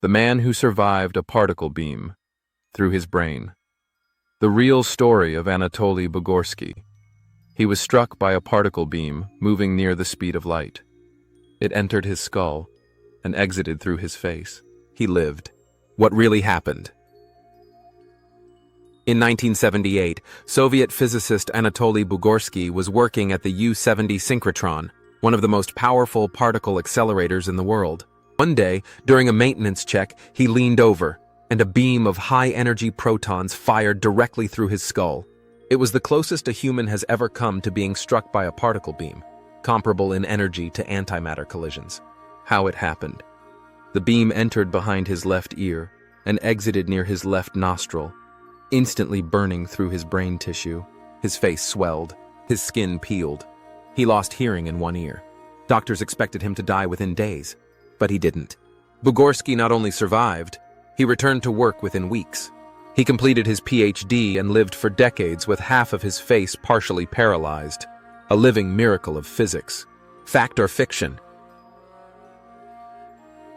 The man who survived a particle beam through his brain. The real story of Anatoli Bugorski. He was struck by a particle beam moving near the speed of light. It entered his skull and exited through his face. He lived. What really happened? In 1978, Soviet physicist Anatoly Bugorski was working at the U-70 synchrotron, one of the most powerful particle accelerators in the world. One day, during a maintenance check, he leaned over, and a beam of high-energy protons fired directly through his skull. It was the closest a human has ever come to being struck by a particle beam, comparable in energy to antimatter collisions. How it happened. The beam entered behind his left ear and exited near his left nostril, instantly burning through his brain tissue. His face swelled, his skin peeled. He lost hearing in one ear. Doctors expected him to die within days, but he didn't. Bugorski not only survived, he returned to work within weeks. He completed his PhD and lived for decades with half of his face partially paralyzed, a living miracle of physics. Fact or fiction?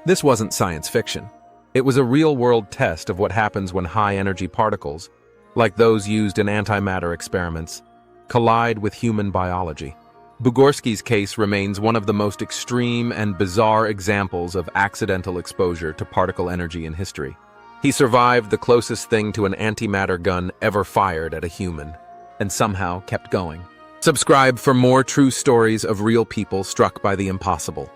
This wasn't science fiction. It was a real-world test of what happens when high-energy particles, like those used in antimatter experiments, collide with human biology. Bugorski's case remains one of the most extreme and bizarre examples of accidental exposure to particle energy in history. He survived the closest thing to an antimatter gun ever fired at a human, and somehow kept going. Subscribe for more true stories of real people struck by the impossible.